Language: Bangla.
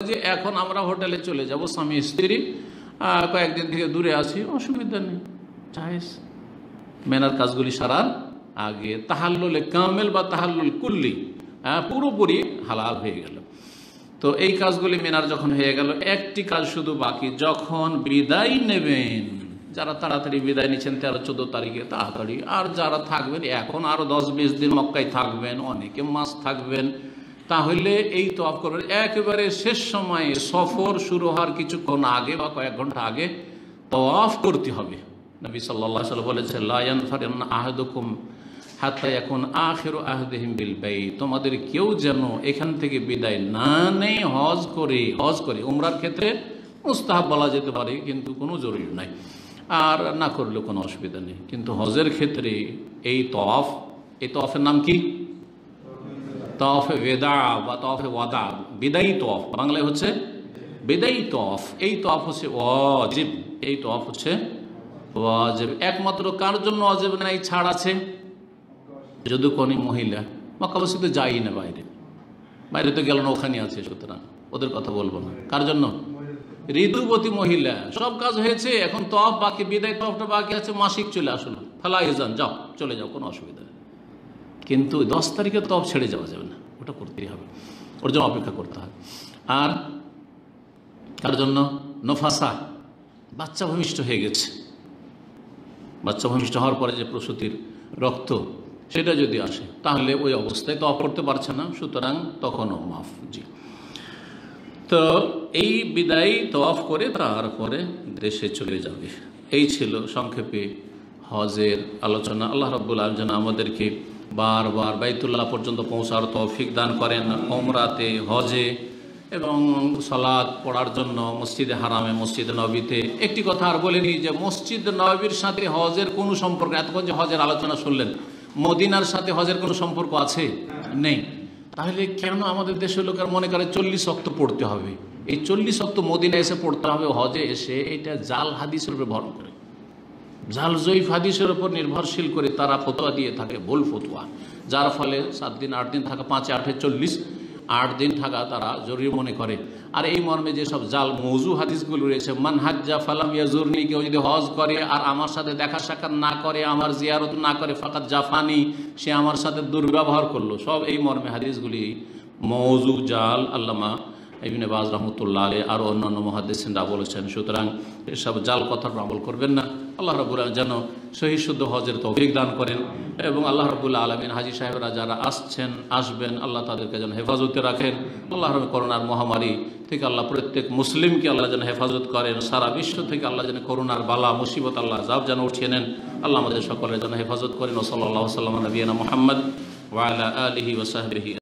যে এখন আমরা হোটেলে চলে যাব স্বামী স্ত্রী কয়েকদিন থেকে দূরে আছি, অসুবিধা নেই, জায়েজ। মেনার কাজগুলি সারার আগে তাহাল্লুলে কামেল বা তাহাল্লুল কুল্লি পুরোপুরি হালাল হয়ে গেল। তো এই কাজগুলি মেনার যখন হয়ে গেল, একটি কাজ শুধু বাকি, যখন বিদায় নেবেন, যারা তাড়াতাড়ি বিদায় নিচ্ছেন 13-14 তারিখে তাড়াতাড়ি, আর যারা থাকবেন এখন আরও 10-20 দিন মক্কায় থাকবেন, অনেকে মাস থাকবেন, তাহলে এই তওয়াফ করবেন একেবারে শেষ সময়ে, সফর শুরু হওয়ার কিছুক্ষণ আগে বা কয়েক ঘন্টা আগে তওয়াফ করতে হবে। নবী সাল্লাল্লাহু আলাইহি ওয়াসাল্লাম বলেছেন, লা ইয়ানফারিন্না আহাদুকুম হাত্তা ইয়াকুন আখিরু আহদিহিম বিল বাইত, তোমাদের কেউ যেন এখান থেকে বিদায় না নেয় হজ করে। উমরার ক্ষেত্রে মুস্তাহাব বলা যেতে পারে, কিন্তু কোনো জরুরি নাই, আর না করলেও কোনো অসুবিধা নেই। কিন্তু হজের ক্ষেত্রে এই তওয়াফের নাম কি? তওয়াফে ওয়াদা বা তওয়াফে ওয়াদা, বিদায়ী তওয়াফ, বাংলায় হচ্ছে বিদায়ী তওয়াফ। এই তওয়াফ হচ্ছে ওয়াজিব, এই তওয়াফ হচ্ছে ওয়াজিব। একমাত্র কার জন্য ওয়াজিব নাই, ছাড় আছে? যদি কোনো মহিলা, মক্কাবাসী তো যাই না, বাইরে তো গেল না, ওখানে আছে, সুতরাং ওদের কথা বলবো না। কার জন্য? ঋতুবতী মহিলা, সব কাজ হয়েছে, এখন তওয়াফ বাকি, বিদায় তওয়াফটা বাকি আছে, মাসিক চলে আসলো, ফালা ইজান, যাও চলে যাও, কোনো অসুবিধা নেই। কিন্তু 10 তারিখে তওয়াফ ছেড়ে যাওয়া যাবে না, ওটা করতেই হবে, ওর জন্য অপেক্ষা করতে হবে। আর তার জন্য নফাসা, বাচ্চা ভূমিষ্ঠ হয়ে গেছে, বাচ্চা ভূমিষ্ঠ হওয়ার পরে যে প্রসূতির রক্ত, সেটা যদি আসে তাহলে ওই অবস্থায় তওয়াফ করতে পারছে না, সুতরাং তখনও মাফ। জি, তো এই বিদায় তওয়াফ করে তারপরে দেশে চলে যাবে। এই ছিল সংক্ষেপে হজের আলোচনা। আল্লাহ রাব্বুল আলামিন যেন আমাদেরকে বারবার বাইতুল্লাহ পর্যন্ত পৌঁছার তৌফিক দান করেন, ওমরাতে, হজে এবং সালাত পড়ার জন্য মসজিদে হারামে, মসজিদে নববীতে। একটি কথা আর বলে নিই যে মসজিদ নববীর সাথে হজের কোনো সম্পর্ক, এতক্ষণ যে হজের আলোচনা শুনলেন, মদিনার সাথে হজের কোনো সম্পর্ক আছে? নেই। তাহলে কেন আমাদের দেশের লোকের মনে করে 40 ওয়াক্ত পড়তে হবে? এই 40 ওয়াক্ত মদিনায় এসে পড়তে হবে, হজে এসে, এটা জাল হাদিসের উপর ভর করে, জাল জয়ীফ হাদিসের উপর নির্ভরশীল করে তারা ফতোয়া দিয়ে থাকে, ভুল ফতোয়া, যার ফলে 7 দিন 8 দিন থাকা, 5 8 40, 8 দিন থাকা তারা জরুরি মনে করে। আর এই মর্মে যেসব জাল মৌজু হাদিসগুলো রয়েছে, মান হাজ্জা ফালাম ইয়াজুরনি, কেউ যদি হজ করে আর আমার সাথে দেখা সাক্ষাৎ না করে, আমার জিয়ারত না করে, ফাকাত জাফানি, সে আমার সাথে দুর্ব্যবহার করলো, সব এই মর্মে হাদিসগুলি মৌজু, জাল। আল্লামা ইবনে বাজ রহমতুল্লাহ আলাইহি আর অন্যান্য মুহাদ্দিসিনরা বলেছেন, সুতরাং এসব জাল কথার আমল করবেন না। আল্লাহ রাব্বুল আলামিন যেন সহিহ শুদ্ধ হজের তৌফিক দান করেন, এবং আল্লাহ রাব্বুল আলামিন হাজী সাহেবরা যারা আসবেন, আল্লাহ তাদেরকে যেন হেফাজতে রাখেন। আল্লাহ করোনার মহামারী থেকে আল্লাহ প্রত্যেক মুসলিমকে আল্লাহ যেন হেফাজত করেন, সারা বিশ্ব থেকে আল্লাহ যেন করোনার বালা মুসিবত আল্লাহ আযাব যেন উঠিয়ে নেন। আল্লাহ আমাদের সকলের যেন হেফাজত করেন। সাল্লাল্লাহু আলাইহি ওয়া সাল্লাম নবিয়ানা মুহাম্মদ ওয়া আলা আলিহি ওয়া সাহবিহি।